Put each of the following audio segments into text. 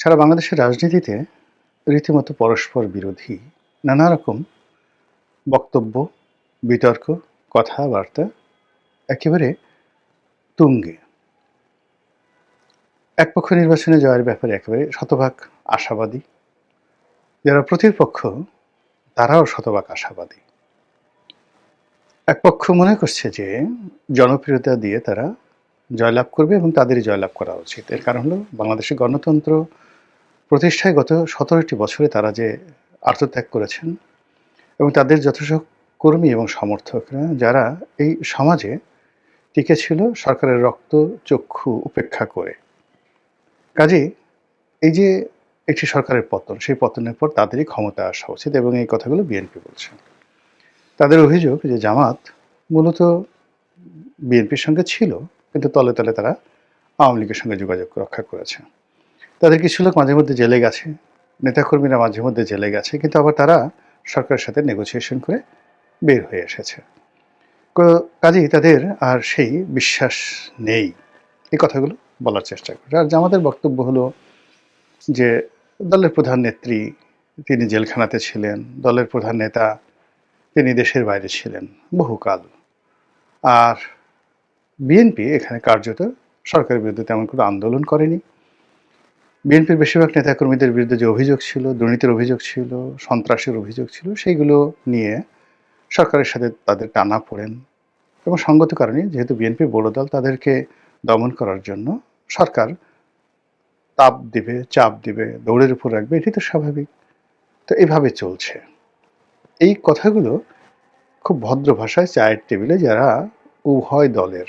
সারা বাংলাদেশের রাজনীতিতে রীতিমতো পরস্পর বিরোধী নানা রকম বক্তব্য, বিতর্ক, কথাবার্তা একেবারে তুঙ্গে। এক পক্ষ নির্বাচনে জয়ের ব্যাপারে একেবারে শতভাগ আশাবাদী, যারা প্রতিপক্ষ তারাও শতভাগ আশাবাদী। এক পক্ষ মনে করছে যে জনপ্রিয়তা দিয়ে তারা জয়লাভ করবে এবং তাদেরই জয়লাভ করা উচিত। এর কারণ হলো বাংলাদেশের গণতন্ত্র প্রতিষ্ঠায় গত ১৭টি বছরে তারা যে আত্মত্যাগ করেছেন এবং তাদের যথেষ্ট কর্মী এবং সমর্থকরা যারা এই সমাজে টিকে ছিল সরকারের রক্ত চক্ষু উপেক্ষা করে। কাজেই এই যে একটি সরকারের পতন, সেই পতনের পর তাদেরই ক্ষমতা আসা উচিত এবং এই কথাগুলো বিএনপি বলছে। তাদের অভিযোগ যে জামাত মূলত বিএনপির সঙ্গে ছিল, কিন্তু তলে তলে তারা আওয়ামী লীগের সঙ্গে যোগাযোগ রক্ষা করেছে। তাদের কিছু লোক মাঝে মধ্যে জেলে গেছে, নেতাকর্মীরা মাঝে মধ্যে জেলে গেছে, কিন্তু আবার তারা সরকারের সাথে নেগোসিয়েশন করে বের হয়ে এসেছে। কাজেই তাদের আর সেই বিশ্বাস নেই, এই কথাগুলো বলার চেষ্টা করে। আর জামাতের বক্তব্য হলো যে দলের প্রধান নেত্রী তিনি জেলখানাতে ছিলেন, দলের প্রধান নেতা তিনি দেশের বাইরে ছিলেন বহুকাল, আর বিএনপি এখানে কার্যত সরকারের বিরুদ্ধে তেমন কোনো আন্দোলন করেনি। বিএনপির বেশিরভাগ নেতাকর্মীদের বিরুদ্ধে যে অভিযোগ ছিল, দুর্নীতির অভিযোগ ছিল, সন্ত্রাসের অভিযোগ ছিল, সেইগুলো নিয়ে সরকারের সাথে তাদের টানাপোড়েন এবং সঙ্গত কারণে যেহেতু বিএনপি বড় দল, তাদেরকে দমন করার জন্য সরকার তাপ দিবে, চাপ দিবে, দৌড়ের উপর রাখবে, এটি তো স্বাভাবিক। তো এইভাবে চলছে। এই কথাগুলো খুব ভদ্র ভাষায় চায়ের টেবিলে যারা উভয় দলের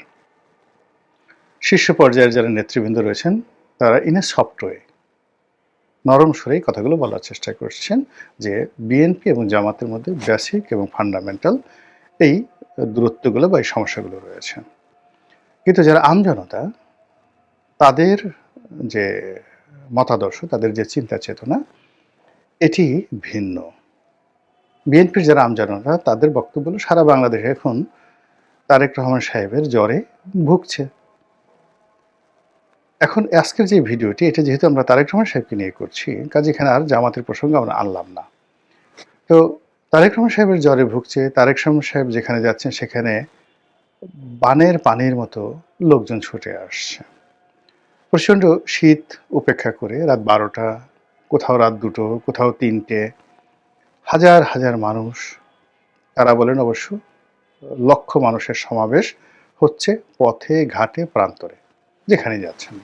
শীর্ষ পর্যায়ের যারা নেতৃবৃন্দ রয়েছেন তারা ইন এ সফট ওয়ে, নরম সুরে এই কথাগুলো বলার চেষ্টা করছেন যে বিএনপি এবং জামাতের মধ্যে বেসিক এবং ফান্ডামেন্টাল এই দূরত্বগুলো বা এই সমস্যাগুলো রয়েছে। কিন্তু যারা আমজনতা, তাদের যে মতাদর্শ, তাদের যে চিন্তা চেতনা, এটি ভিন্ন। বিএনপির যারা আমজনতা তাদের বক্তব্য হলো সারা বাংলাদেশে এখন তারেক রহমান সাহেবের জ্বরে ভুগছে। এখন আজকের যে ভিডিওটি, এটা যেহেতু আমরা তারেক রহমান সাহেবকে নিয়ে করছি, কাজে এখানে আর জামাতের প্রসঙ্গ আমরা আনলাম না। তো তারেক রহমান সাহেবের জ্বরে ভুগছে, তারেক রহমান সাহেব যেখানে যাচ্ছেন সেখানে বানের পানির মতো লোকজন ছুটে আসছে। প্রচণ্ড শীত উপেক্ষা করে রাত 12টা, কোথাও রাত 2টো, কোথাও 3টে, হাজার হাজার মানুষ, তারা বলেন অবশ্য লক্ষ মানুষের সমাবেশ হচ্ছে পথে ঘাটে প্রান্তরে যেখানে যাচ্ছেন।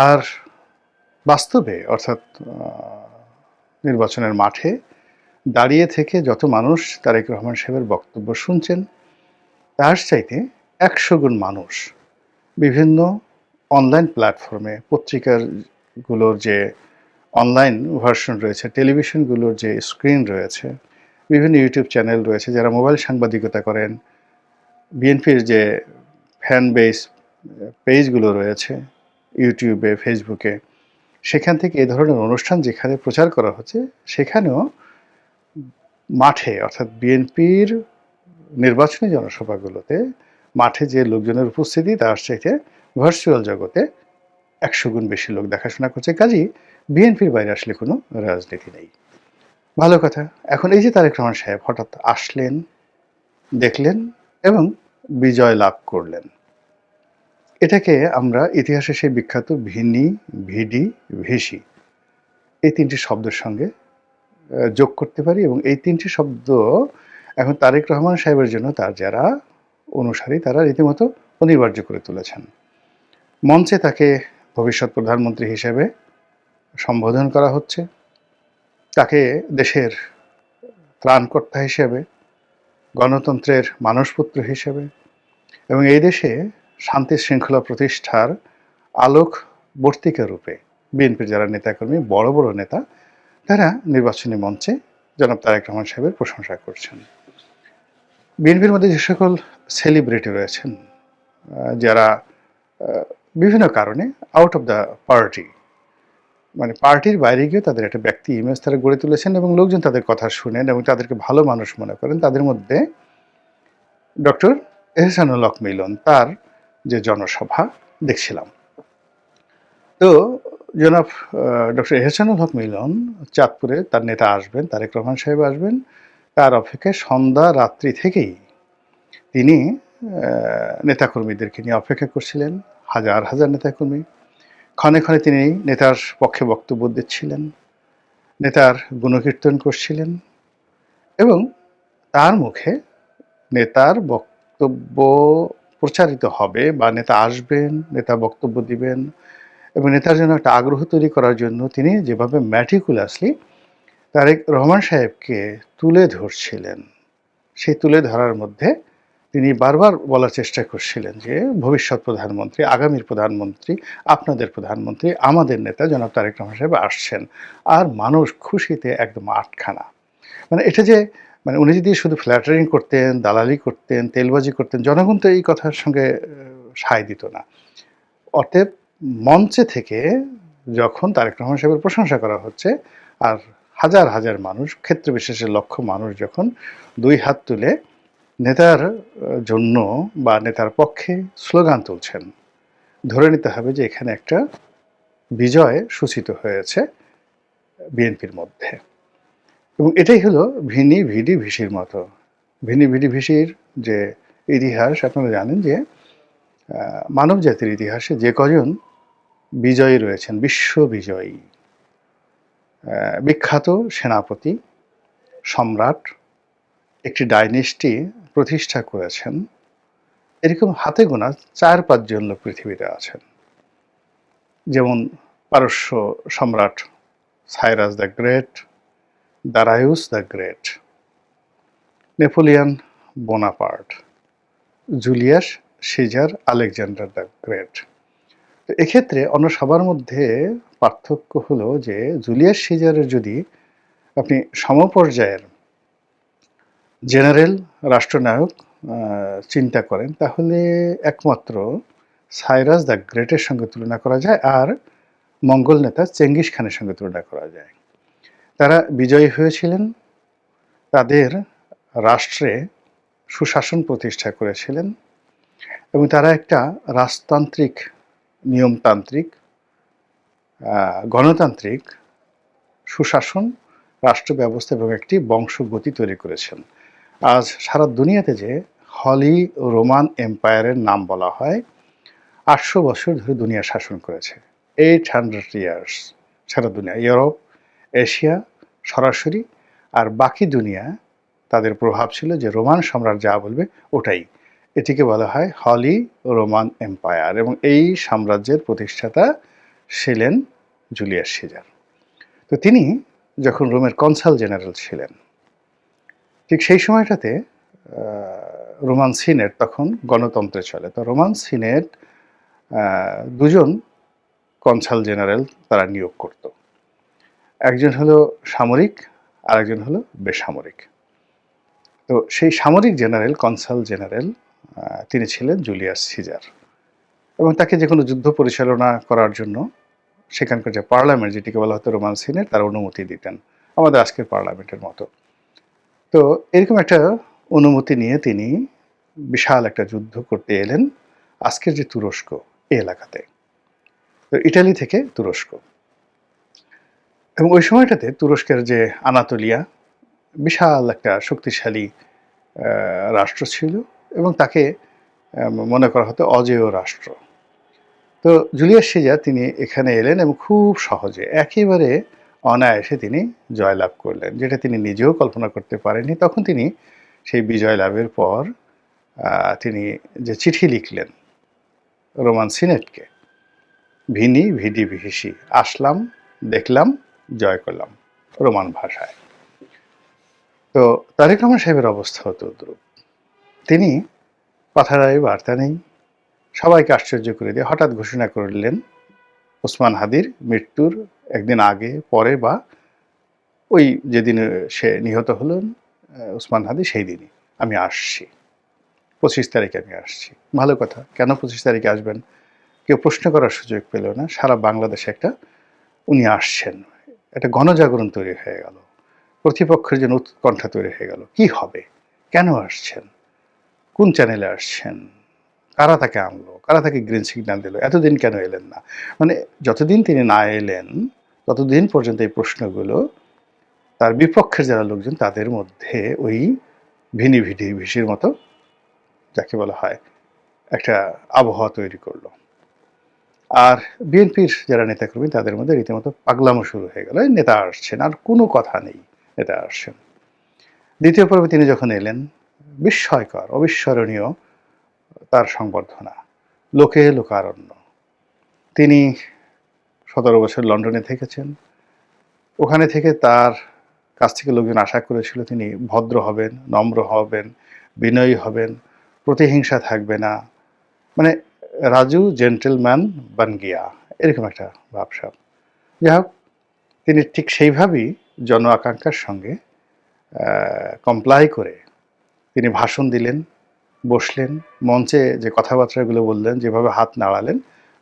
আর বাস্তবে অর্থাৎ নির্বাচনের মাঠে দাঁড়িয়ে থেকে যত মানুষ তারেক রহমান সাহেবের বক্তব্য শুনছেন, তার চাইতে 100 গুণ মানুষ বিভিন্ন অনলাইন প্ল্যাটফর্মে, পত্রিকাগুলোর যে অনলাইন ভার্সন রয়েছে, টেলিভিশনগুলোর যে স্ক্রিন রয়েছে, বিভিন্ন ইউটিউব চ্যানেল রয়েছে, যারা মোবাইল সাংবাদিকতা করেন, বিএনপির যে ফ্যান বেস পেজগুলো রয়েছে ইউটিউবে, ফেসবুকে, সেখান থেকে এ ধরনের অনুষ্ঠান যেখানে প্রচার করা হচ্ছে, সেখানেও মাঠে অর্থাৎ বিএনপির নির্বাচনী জনসভাগুলোতে মাঠে যে লোকজনের উপস্থিতি, তার চাইতে ভার্চুয়াল জগতে 100 গুণ বেশি লোক দেখাশোনা করছে। কাজেই বিএনপির বাইরে আসলে কোনো রাজনীতি নেই। ভালো কথা। এখন এই যে তারেক রহমান সাহেব হঠাৎ আসলেন, দেখলেন এবং বিজয় লাভ করলেন, এটাকে আমরা ইতিহাসে সেই বিখ্যাত ভিনি, ভিডি, ভিসি এই 3টি শব্দের সঙ্গে যোগ করতে পারি এবং এই 3টি শব্দ এখন তারেক রহমান সাহেবের জন্য তার যারা অনুসারী তারা রীতিমতো অনিবার্য করে তুলেছেন। মঞ্চে তাকে ভবিষ্যৎ প্রধানমন্ত্রী হিসেবে সম্বোধন করা হচ্ছে, তাকে দেশের ত্রাণকর্তা হিসেবে, গণতন্ত্রের মানসপুত্র হিসেবে এবং এই দেশে শান্তি শৃঙ্খলা প্রতিষ্ঠার আলোকবর্তিকা রূপে বিএনপির যারা নেতাকর্মী, বড় বড় নেতা, তারা নির্বাচনী মঞ্চে জনাব তারেক রহমান সাহেবের প্রশংসা করছেন। বিএনপির মধ্যে যে সকল সেলিব্রিটি রয়েছেন, যারা বিভিন্ন কারণে আউট অফ দ্য পার্টি, মানে পার্টির বাইরে গিয়ে তাদের একটা ব্যক্তি ইমেজ তারা গড়ে তুলেছেন এবং লোকজন তাদের কথা শুনেন এবং তাদেরকে ভালো মানুষ মনে করেন, তাদের মধ্যে ডক্টর এহসানুল হক মিলন, তার যে জনসভা দেখছিলাম। তো জনাব ডক্টর এহসানুল হক মিলন চাঁদপুরে তার নেতা আসবেন, তারেক রহমান সাহেব আসবেন, তার অপেক্ষায় সন্ধ্যা রাত্রি থেকেই তিনি নেতাকর্মীদেরকে নিয়ে অপেক্ষা করছিলেন। হাজার হাজার নেতাকর্মী। ক্ষণে ক্ষণে তিনি নেতার পক্ষে বক্তব্য দিচ্ছিলেন, নেতার গুণকীর্তন করছিলেন এবং তার মুখে নেতার বক্তব্য প্রচারিত হবে বা নেতা আসবেন, নেতা বক্তব্য দিবেন এবং নেতার জন্য একটা আগ্রহ তৈরি করার জন্য তিনি যেভাবে ম্যাটিকুলাসলি তারেক রহমান সাহেবকে তুলে ধরছিলেন, সেই তুলে ধরার মধ্যে তিনি বারবার বলার চেষ্টা করছিলেন যে ভবিষ্যৎ প্রধানমন্ত্রী, আগামীর প্রধানমন্ত্রী, আপনাদের প্রধানমন্ত্রী, আমাদের নেতা জনাব তারেক রহমান সাহেব আসছেন। আর মানুষ খুশিতে একদম আটখানা। মানে এটা যে উনি যদি শুধু ফ্ল্যাটারিং করতেন, দালালি করতেন, তেলবাজি করতেন, জনগণ তো এই কথার সঙ্গে সায় দিত না। অতএব মঞ্চে থেকে যখন তারেক রহমান সাহেবের প্রশংসা করা হচ্ছে আর হাজার হাজার মানুষ, ক্ষেত্র বিশেষে লক্ষ মানুষ যখন দুই হাত তুলে নেতার জন্য বা নেতার পক্ষে স্লোগান তুলছেন, ধরে নিতে হবে যে এখানে একটা বিজয় সূচিত হয়েছে বিএনপির মধ্যে। এবং এটাই হলো ভিনি ভিডি ভিসির মতো। ভিনি ভিডি ভিসির যে ইতিহাস আপনারা জানেন যে মানব জাতির ইতিহাসে যে কজন বিজয়ী রয়েছেন, বিশ্ব বিজয়ী, বিখ্যাত সেনাপতি, সম্রাট, একটি ডাইনেস্টি প্রতিষ্ঠা করেছেন, এরকম হাতে গোনা ৪-৫ জন লোক পৃথিবীতে আছেন। যেমন পারস্য সম্রাট Cyrus the great, Darius the great, Napoleon Bonaparte, Julius Caesar, Alexander the great. তো এক্ষেত্রে অন্য সবার মধ্যে পার্থক্য হলো যে জুলিয়াস সিজারের যদি আপনি সমপর্যায়ের জেনারেল রাষ্ট্রনায়ক চিন্তা করেন তাহলে একমাত্র সাইরাস দ্য গ্রেটের সঙ্গে তুলনা করা যায় আর মঙ্গল নেতা চেঙ্গিস খানের সঙ্গে তুলনা করা যায়। তারা বিজয়ী হয়েছিলেন, তাদের রাষ্ট্রে সুশাসন প্রতিষ্ঠা করেছিলেন এবং তারা একটা রাজতান্ত্রিক, নিয়মতান্ত্রিক, গণতান্ত্রিক সুশাসন, রাষ্ট্র ব্যবস্থা এবং একটি বংশগতি তৈরি করেছেন। আজ সারা দুনিয়াতে যে হলি রোমান এম্পায়ারের নাম বলা হয়, ৮০০ বছর ধরে দুনিয়া শাসন করেছে। 800 ইয়ার্স সারা দুনিয়া, ইউরোপ, এশিয়া সরাসরি, আর বাকি দুনিয়া তাদের প্রভাব ছিল যে রোমান সম্রাট যা বলবে ওটাই। এটিকে বলা হয় হলি রোমান এম্পায়ার এবং এই সাম্রাজ্যের প্রতিষ্ঠাতা ছিলেন জুলিয়াস সিজার। তো তিনি যখন রোমের কনসাল জেনারেল ছিলেন, ঠিক সেই সময়টাতে রোমান সিনেট তখন গণতন্ত্রে চলে। তো রোমান সিনেট দুজন কনসাল জেনারেল তারা নিয়োগ করত। একজন হলো সামরিক, আরেকজন হলো বেসামরিক। তো সেই সামরিক জেনারেল, কনসাল জেনারেল, তিনি ছিলেন জুলিয়াস সিজার এবং তাকে যে কোনো যুদ্ধ পরিচালনা করার জন্য সেখানকার যে পার্লামেন্ট, যেটিকে বলা হতো রোমান সিনেট, তার অনুমতি দিতেন, আমাদের আজকের পার্লামেন্টের মতো। তো এরকম একটা অনুমতি নিয়ে তিনি বিশাল একটা যুদ্ধ করতে এলেন আজকের যে তুরস্ক এই এলাকাতে, তো ইটালি থেকে তুরস্ক। এবং ওই সময়টাতে তুরস্কের যে আনাতোলিয়া বিশাল একটা শক্তিশালী রাষ্ট্র ছিল এবং তাকে মনে করা হতো অজেয় রাষ্ট্র। তো জুলিয়াস সিজার তিনি এখানে এলেন এবং খুব সহজে একেবারে অনায়াসে তিনি জয়লাভ করলেন, যেটা তিনি নিজেও কল্পনা করতে পারেননি। তখন তিনি সেই বিজয় লাভের পর তিনি যে চিঠি লিখলেন রোমান সিনেটকে, ভিনি ভিডি ভিসি, আসলাম, দেখলাম, জয় করলাম, রোমান ভাষায়। তো তারেক রহমান সাহেবের অবস্থা হতো দ্রুপ। তিনি কথায় বার্তা নেই, সবাইকে আশ্চর্য করে দিয়ে হঠাৎ ঘোষণা করলেন ওসমান হাদির মৃত্যুর একদিন আগে পরে বা ওই যেদিন সে নিহত হলেন ওসমান হাদি, সেই দিনই আমি আসছি, 25 তারিখে আমি আসছি। ভালো কথা, কেন 25 তারিখে আসবেন কেউ প্রশ্ন করার সুযোগ পেল না। সারা বাংলাদেশে একটা উনি আসছেন, একটা গণজাগরণ তৈরি হয়ে গেল, প্রতিপক্ষের জন্য উৎকণ্ঠা তৈরি হয়ে গেল। কি হবে, কেন আসছেন, কোন চ্যানেলে আসছেন, কারা তাকে আনলো, কারা তাকে গ্রিন সিগন্যাল দিল, এতদিন কেন এলেন না? মানে যতদিন তিনি না এলেন ততদিন পর্যন্ত এই প্রশ্নগুলো তার বিপক্ষের যারা লোকজন তাদের মধ্যে ওই ভিনিভিশির মতো, যাকে বলা হয়, একটা আবহাওয়া তৈরি করলো। আর বিএনপির যারা নেতাকর্মী তাদের মধ্যে রীতিমতো পাগলামো শুরু হয়ে গেল, নেতা আসছেন, আর কোনো কথা নেই, নেতা আসছেন। দ্বিতীয় পর্বে তিনি যখন এলেন, বিস্ময়কর, অবিস্মরণীয় তার সংবর্ধনা, লোকে লোকারণ্য। তিনি 17 বছর লন্ডনে থেকেছেন। ওখানে থেকে তার কাছ থেকে লোকজন আশা করেছিল তিনি ভদ্র হবেন, নম্র হবেন, বিনয়ী হবেন, প্রতিহিংসা থাকবে না, মানে রাজু জেন্টেলম্যান বান গিয়া, এরকম একটা ভাবসাব। যাই হোক, তিনি ঠিক সেইভাবেই জন আকাঙ্ক্ষার সঙ্গে কমপ্লাই করে তিনি ভাষণ দিলেন, বসলেন, মঞ্চে যে কথাবার্তাগুলো বললেন, যেভাবে হাত নাড়ালেন,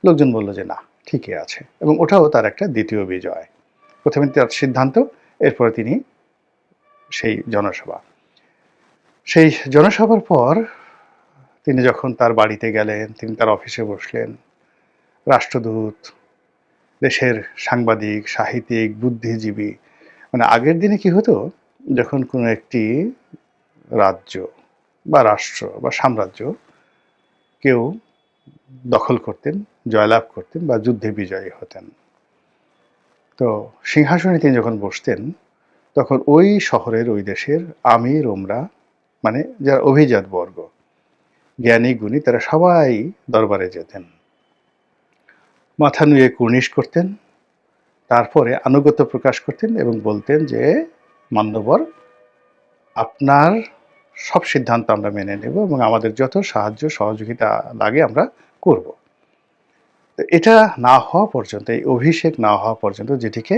লোকজন বলল যে না, ঠিকই আছে। এবং ওটাও তার একটা দ্বিতীয় বিজয়। প্রথমে তার সিদ্ধান্ত, এরপরে তিনি সেই জনসভা। সেই জনসভার পর তিনি যখন তার বাড়িতে গেলেন, তিনি তার অফিসে বসলেন, রাষ্ট্রদূত, দেশের সাংবাদিক, সাহিত্যিক, বুদ্ধিজীবী, মানে আগের দিনে কি হতো, যখন কোনো একটি রাজ্য বা রাষ্ট্র বা সাম্রাজ্য কেউ দখল করতেন, জয়লাভ করতেন বা যুদ্ধে বিজয়ী হতেন, তো সিংহাসনে তিনি যখন বসতেন তখন ওই শহরের, ওই দেশের আমির ওমরা, মানে যারা অভিজাত বর্গ, জ্ঞানী গুণী, তারা সবাই দরবারে যেতেন, মাথা নুয়ে কুর্নিশ করতেন, তারপরে আনুগত্য প্রকাশ করতেন এবং বলতেন যে মান্যবর, আপনার সব সিদ্ধান্ত আমরা মেনে নেব এবং আমাদের যত সাহায্য সহযোগিতা লাগে আমরা করব। এটা না হওয়া পর্যন্ত, এই অভিষেক না হওয়া পর্যন্ত, যেটিকে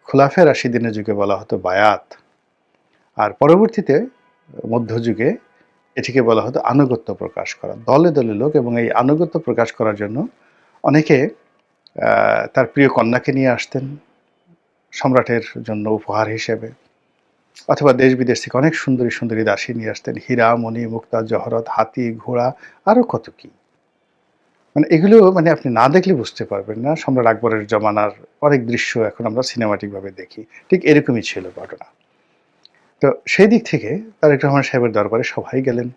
খোলাফে রাশিদিনের যুগে বলা হতো বায়াত, আর পরবর্তীতে মধ্যযুগে এটিকে বলা হতো আনুগত্য প্রকাশ করা, দলে দলে লোক। এবং এই আনুগত্য প্রকাশ করার জন্য অনেকে তার প্রিয় কন্যাকে নিয়ে আসতেন সম্রাটের জন্য উপহার হিসেবে, অথবা দেশ বিদেশ থেকে অনেক সুন্দরী সুন্দরী দাসী নিয়ে আসতেন, হীরা, মণি, মুক্তা, জহরত, হাতি, ঘোড়া, আরও কত কি। মানে এগুলো মানে আপনি না দেখলে বুঝতে পারবেন না। সম্রাট আকবরের জমানার অনেক দৃশ্য এখন আমরা সিনেমাটিকভাবে দেখি, ঠিক এরকমই ছিল ঘটনা। তো সেই দিক থেকে তারেক রহমান সাহেবের দরবারে সবাই গেলেন,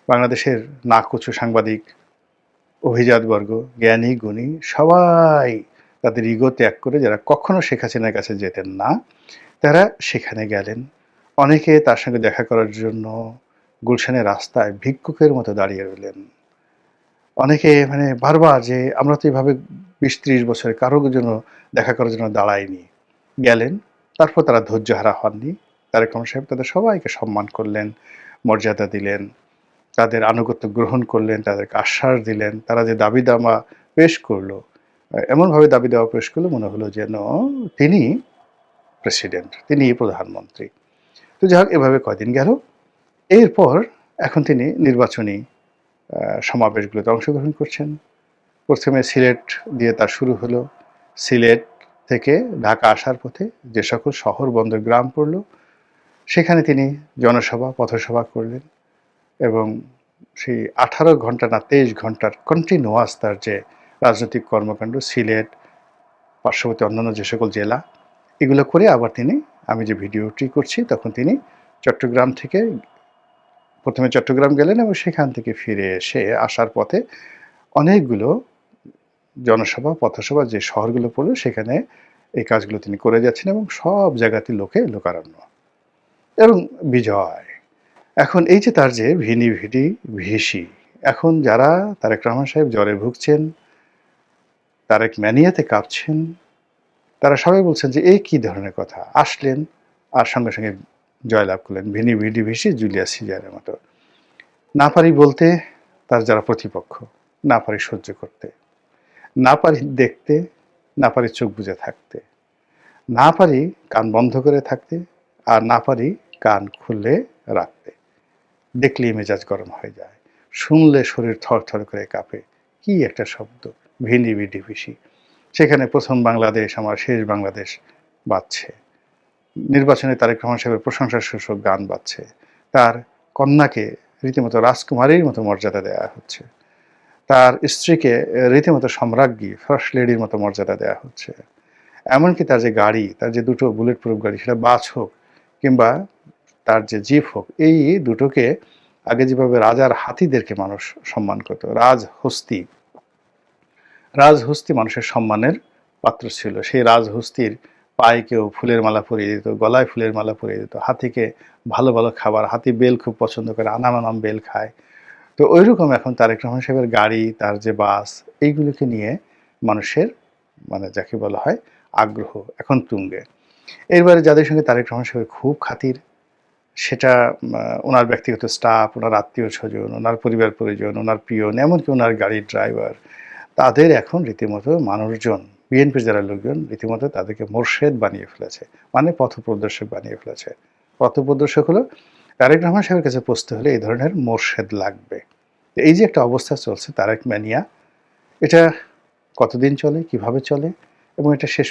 বাংলাদেশের নাকচু সাংবাদিক, অভিজাতবর্গ, জ্ঞানী গুণী, সবাই তাদের ইগো ত্যাগ করে, যারা কখনো শেখ হাসিনার কাছে যেতেন না, তারা সেখানে গেলেন। অনেকে তার সঙ্গে দেখা করার জন্য গুলশানের রাস্তায় ভিক্ষুকের মতো দাঁড়িয়ে রইলেন। অনেকে মানে বারবার যে আমরা তো এইভাবে 20-30 বছরে কারোর জন্য দেখা করার জন্য দাঁড়াইনি, গেলেন। তারপর তারা ধৈর্যহারা হননি। তারেক রহমান সাহেব তাদের সবাইকে সম্মান করলেন, মর্যাদা দিলেন, তাদের আনুগত্য গ্রহণ করলেন, তাদেরকে আশ্বাস দিলেন। তারা যে দাবি দাওয়া পেশ করলো, এমনভাবে দাবি দেওয়া পেশ করলো মনে হলো যেন তিনি প্রেসিডেন্ট, তিনি প্রধানমন্ত্রী। তো যাই হোক, এভাবে কয়দিন গেল। এরপর এখন তিনি নির্বাচনী সমাবেশগুলোতে অংশগ্রহণ করছেন। প্রথমে সিলেট দিয়ে তার শুরু হলো। সিলেট থেকে ঢাকা আসার পথে যে সকল শহর, বন্দর, গ্রাম পড়ল, সেখানে তিনি জনসভা, পথসভা করলেন। এবং সেই 18 ঘন্টা না 23 ঘন্টার কন্টিনিউয়াস তার যে রাজনৈতিক কর্মকাণ্ড, সিলেট, পার্শ্ববর্তী অন্যান্য যে সকল জেলা, এগুলো করে আবার তিনি, আমি যে ভিডিওটি করছি তখন তিনি চট্টগ্রাম থেকে, প্রথমে চট্টগ্রাম গেলেন এবং সেখান থেকে ফিরে এসে আসার পথে অনেকগুলো জনসভা, পথসভা যে শহরগুলো পড়লো সেখানে এই কাজগুলো তিনি করে যাচ্ছেন এবং সব জায়গাতে লোকে লোকারণ্য এবং বিজয়। এখন এই যে তার যে ভিসি, এখন যারা তারেক রহমান সাহেব জ্বরে ভুগছেন, তারেক ম্যানিয়াতে কাঁপছেন, তারা সবাই বলছেন যে এই কি ধরনের কথা, আসলেন আর সঙ্গে সঙ্গে জয়লাভ করলেন, ভিসি জুলিয়াস সিজারের মতো। না পারি বলতে তার যারা প্রতিপক্ষ, না পারি সহ্য করতে, না পারি দেখতে, না পারি চোখ বুজে থাকতে, না পারি কান বন্ধ করে থাকতে, আর না পারি কান খুলে রাখতে। দেখলেই মেজাজ গরম হয়ে যায়, শুনলে শরীর থরথর করে কাঁপে। কি একটা শব্দ, ভিসি। সেখানে প্রথম বাংলাদেশ আমার, শেষ বাংলাদেশ বাজছে। নির্বাচনে তারেক রহমান সাহেবের প্রশংসা সূচক গান বাজছে। তার কন্যাকে রীতিমতো রাজকুমারীর মতো মর্যাদা দেওয়া হচ্ছে। তার স্ত্রীকে রীতিমতো সম্রাজ্ঞী, ফার্স্ট লেডির মতো মর্যাদা দেওয়া হচ্ছে। এমনকি তার যে গাড়ি, তার যে দুটো বুলেট প্রুফ গাড়ি, সেটা বাস হোক কিংবা তার যে জিপ হোক, এই দুটোকে আগে যেভাবে রাজার হাতিদেরকে মানুষ সম্মান করত, রাজহস্তি মানুষের সম্মানের পাত্র ছিল। সেই রাজহস্তির পায়ে কেউ ফুলের মালা পরিয়ে দিত, গলায় ফুলের মালা পরিয়ে দিত, হাতিকে ভালো ভালো খাবার, হাতি বেল খুব পছন্দ করে, আনাম আনাম বেল খায়। তো ওইরকম এখন তারেক রহমান সাহেবের গাড়ি, তার যে বাস, এইগুলোকে নিয়ে মানুষের মানে যাকে বলা হয় আগ্রহ এখন তুঙ্গে। এরবারে যাদের সঙ্গে তারেক রহমান সাহেবের খুব খাতির, সেটা ওনার ব্যক্তিগত স্টাফ, ওনার আত্মীয় স্বজন, ওনার পরিবার পরিজন, ওনার পিয়ন, এমনকি ওনার গাড়ির ড্রাইভার, তাদের এখন রীতিমতো মানুষজন, বিএনপির যারা লোকজন রীতিমতো তাদেরকে মোর্শেদ বানিয়ে ফেলেছে, মানে পথপ্রদর্শক বানিয়ে ফেলেছে। পথপ্রদর্শক হলো তারেক রহমান সাহেবের কাছে পৌঁছতে হলে এই ধরনের মোর্শেদ লাগবে। এই যে একটা অবস্থা চলছে, তারেক ম্যানিয়া, এটা কতদিন চলে, কিভাবে চলে এবং এটা শেষ